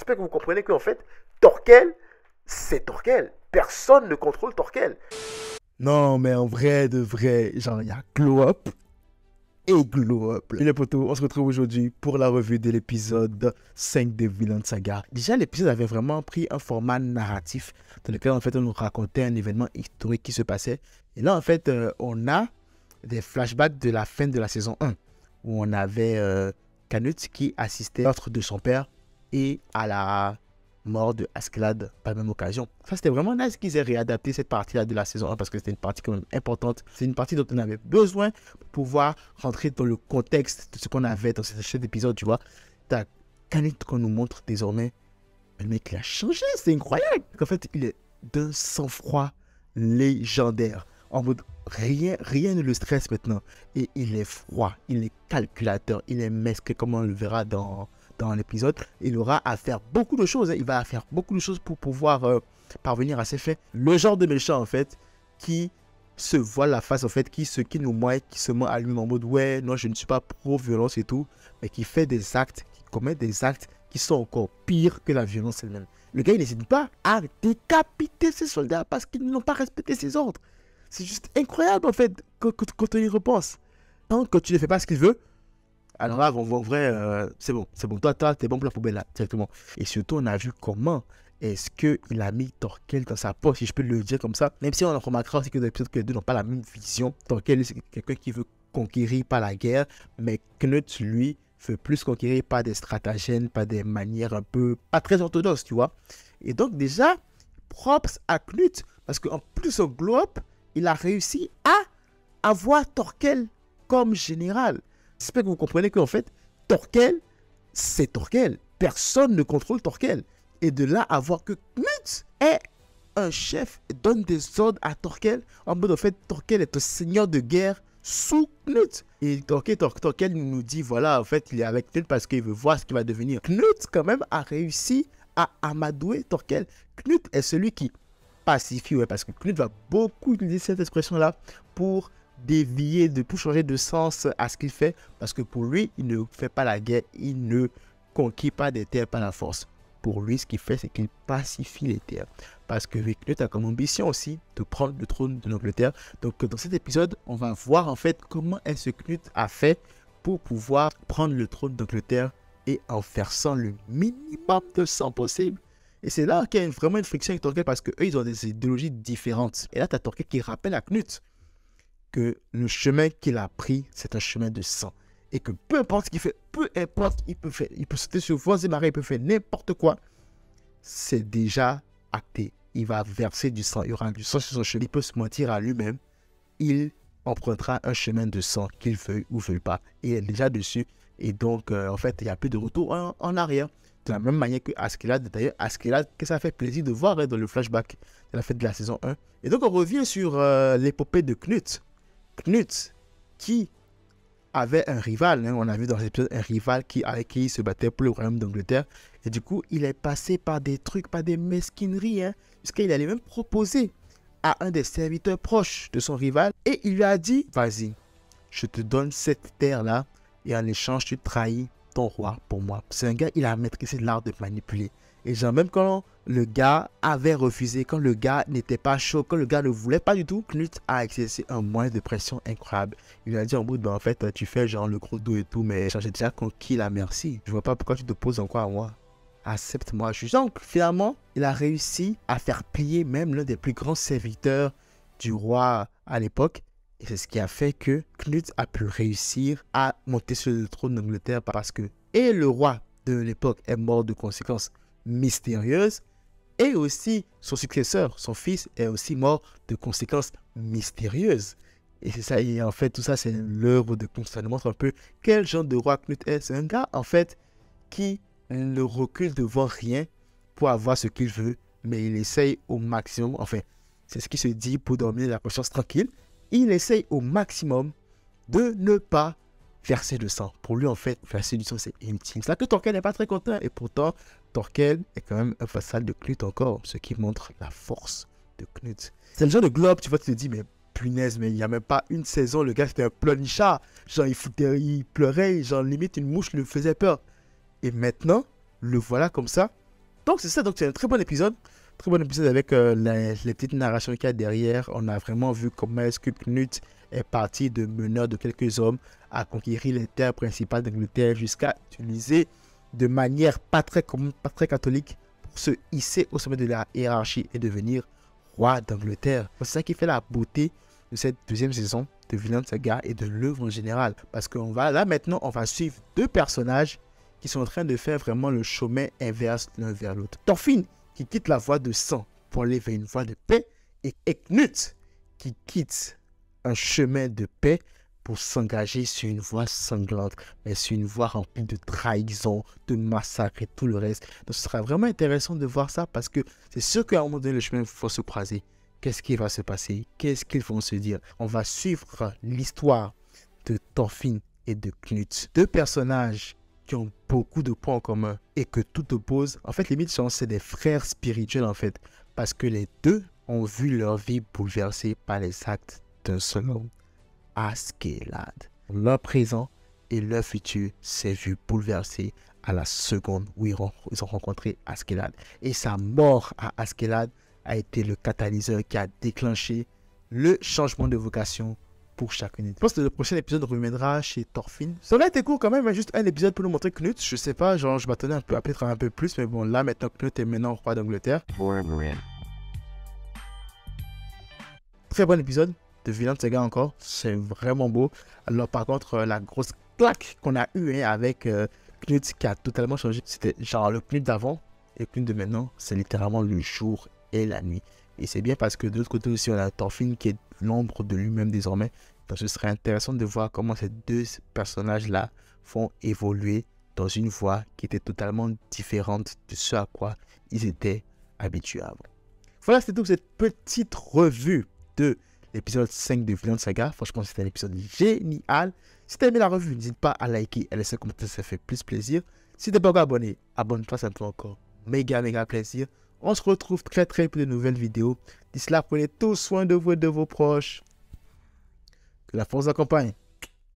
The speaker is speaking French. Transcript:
J'espère que vous comprenez qu'en fait, Torkel, c'est Torkel. Personne ne contrôle Torkel. Non, mais en vrai, de vrai, genre, il y a Glow Up et Glow Up. Et les potos, on se retrouve aujourd'hui pour la revue de l'épisode 5 de Vinland Saga. Déjà, l'épisode avait vraiment pris un format narratif dans lequel, en fait, on nous racontait un événement historique qui se passait. Et là, en fait, on a des flashbacks de la fin de la saison 1, où on avait Canute qui assistait au meurtre de son père et à la mort de Askeladd par la même occasion. Ça, c'était vraiment nice qu'ils aient réadapté cette partie-là de la saison 1 parce que c'était une partie quand même importante. C'est une partie dont on avait besoin pour pouvoir rentrer dans le contexte de ce qu'on avait dans cet épisode, tu vois. T'as Canute qu'on nous montre désormais. Mais le mec, il a changé, c'est incroyable. En fait, il est d'un sang-froid légendaire. En mode, rien ne le stresse maintenant. Et il est froid, il est calculateur, il est mesquin, comme on le verra dans l'épisode. Il aura à faire beaucoup de choses. Il va faire beaucoup de choses pour pouvoir parvenir à ses fins. Le genre de méchant, en fait, qui se voit la face, en fait, qui nous ment, qui se ment à lui en mode, ouais, non, je ne suis pas pro-violence et tout, mais qui fait des actes, qui commet des actes qui sont encore pires que la violence elle-même. Le gars, il n'hésite pas à décapiter ses soldats parce qu'ils n'ont pas respecté ses ordres. C'est juste incroyable, en fait, quand on y repense. Quand tu ne fais pas ce qu'il veut, alors là, en vrai, c'est bon. Toi, t'es bon pour la poubelle, là, directement. Et surtout, on a vu comment est-ce qu'il a mis Torkel dans sa poche, si je peux le dire comme ça. Même si on remarquera aussi que dans l'épisode que les deux n'ont pas la même vision. Torkel, c'est quelqu'un qui veut conquérir par la guerre, mais Knut, lui, veut plus conquérir par des stratagèmes, par des manières un peu pas très orthodoxes, tu vois. Et donc, déjà, props à Knut, parce qu'en plus, au Glow Up, il a réussi à avoir Torkel comme général. J'espère que vous comprenez qu'en fait, Torkel, c'est Torkel. Personne ne contrôle Torkel. Et de là à voir que Knut est un chef et donne des ordres à Torkel, en mode en fait, Torkel est un seigneur de guerre sous Knut. Et Torkel nous dit, voilà, en fait, il est avec Knut parce qu'il veut voir ce qu'il va devenir. Knut, quand même, a réussi à amadouer Torkel. Knut est celui qui pacifie, ouais, parce que Knut va beaucoup utiliser cette expression-là pour dévier, pour changer de sens à ce qu'il fait, parce que pour lui, il ne fait pas la guerre, il ne conquiert pas des terres par la force. Pour lui, ce qu'il fait, c'est qu'il pacifie les terres. Parce que Knut a comme ambition aussi de prendre le trône de l'Angleterre. Donc dans cet épisode, on va voir en fait comment est-ce que Knut a fait pour pouvoir prendre le trône d'Angleterre et en faire sans le minimum de sang possible. Et c'est là qu'il y a vraiment une friction avec Torkel parce qu'eux, ils ont des idéologies différentes. Et là, tu as Torkel qui rappelle à Knut que le chemin qu'il a pris, c'est un chemin de sang. Et que peu importe ce qu'il fait, peu importe, il peut sauter sur vents et marées, il peut faire n'importe quoi. C'est déjà acté. Il va verser du sang. Il y aura du sang sur son chemin. Il peut se mentir à lui-même. Il empruntera un chemin de sang qu'il veuille ou veuille pas. Il est déjà dessus. Et donc, en fait, il n'y a plus de retour en arrière. De la même manière que Askeladd. D'ailleurs, Askeladd, que ça fait plaisir de voir dans le flashback de la fête de la saison 1. Et donc, on revient sur l'épopée de Knut. Knut, qui avait un rival, on a vu dans l'épisode un rival avec qui il se battait pour le royaume d'Angleterre. Et du coup, il est passé par des trucs, par des mesquineries, jusqu'il allait même proposer à un des serviteurs proches de son rival. Et il lui a dit, vas-y, je te donne cette terre-là et en échange, tu trahis ton roi pour moi. C'est un gars, il a maîtrisé l'art de manipuler. Et genre, même quand le gars avait refusé, quand le gars n'était pas chaud, quand le gars ne voulait pas du tout, Knut a exercé un moyen de pression incroyable. Il lui a dit en bout, en fait, tu fais genre le gros dos et tout, mais j'ai déjà conquis la merci. Je vois pas pourquoi tu te poses encore à moi. Accepte-moi. Donc, finalement, il a réussi à faire plier même l'un des plus grands serviteurs du roi à l'époque. Et c'est ce qui a fait que Knut a pu réussir à monter sur le trône d'Angleterre parce que et le roi de l'époque est mort de conséquences mystérieuses et aussi son successeur, son fils, est aussi mort de conséquences mystérieuses. Et c'est ça, et en fait, tout ça, c'est l'œuvre de Knut. Ça nous montre un peu quel genre de roi Knut est. C'est un gars, en fait, qui ne recule devant rien pour avoir ce qu'il veut, mais il essaye au maximum, enfin, c'est ce qui se dit pour dormir la conscience tranquille. Il essaye au maximum de ne pas verser de sang. Pour lui, en fait, verser du sang, c'est inutile. C'est là que Torkel n'est pas très content. Et pourtant, Torkel est quand même un vassal de Knut encore, ce qui montre la force de Knut. C'est le genre de globe, tu vois, tu te dis, mais punaise, mais il n'y a même pas une saison, le gars, c'était un pleurnichard. Genre, il pleurait, genre, limite, une mouche lui faisait peur. Et maintenant, le voilà comme ça, Donc c'est ça, donc c'est un très bon épisode. Très bon épisode avec les petites narrations qu'il y a derrière. On a vraiment vu comment est-ce que Knut est parti de meneur de quelques hommes à conquérir les terres principales d'Angleterre jusqu'à utiliser de manière pas très catholique pour se hisser au sommet de la hiérarchie et devenir roi d'Angleterre. C'est ça qui fait la beauté de cette deuxième saison de Vinland Saga et de l'œuvre en général. Parce qu'on va là maintenant, on va suivre deux personnages qui sont en train de faire vraiment le chemin inverse l'un vers l'autre. Thorfinn qui quitte la voie de sang pour aller vers une voie de paix et Knut qui quitte un chemin de paix pour s'engager sur une voie sanglante, mais sur une voie remplie de trahison, de massacres et tout le reste. Donc ce sera vraiment intéressant de voir ça parce que c'est sûr qu'à un moment donné, le chemin va se croiser. Qu'est-ce qui va se passer? Qu'est-ce qu'ils vont se dire? On va suivre l'histoire de Thorfinn et de Knut. Deux personnages qui ont beaucoup de points en commun et que tout oppose. En fait, limite, c'est des frères spirituels en fait. Parce que les deux ont vu leur vie bouleversée par les actes d'un seul homme, Askeladd. Leur présent et leur futur s'est vu bouleversé à la seconde où ils ont rencontré Askeladd. Et sa mort à Askeladd a été le catalyseur qui a déclenché le changement de vocation pour chacun. Je pense que le prochain épisode reviendra chez Thorfinn. Ça aurait été cool quand même, juste un épisode pour nous montrer Knut. Je sais pas, genre je m'attendais à peut-être un peu plus, mais bon, là maintenant Knut est maintenant roi d'Angleterre. Très bon épisode de Vinland Saga encore, c'est vraiment beau. Alors par contre, la grosse claque qu'on a eue avec Knut qui a totalement changé, c'était genre le Knut d'avant et le Knut de maintenant, c'est littéralement le jour et la nuit. Et c'est bien parce que de l'autre côté aussi, on a Thorfinn qui est l'ombre de lui-même désormais. Donc ce serait intéressant de voir comment ces deux personnages-là vont évoluer dans une voie qui était totalement différente de ce à quoi ils étaient habitués avant. Voilà, c'était tout cette petite revue de l'épisode 5 de Vinland Saga. Franchement, c'était un épisode génial. Si tu as aimé la revue, n'hésite pas à liker et laisser un commentaire, ça fait plus plaisir. Si tu n'es pas encore abonné, abonne-toi, ça me fait encore méga plaisir. On se retrouve très pour de nouvelles vidéos. D'ici là, prenez tout soin de vous et de vos proches. Que la force vous accompagne.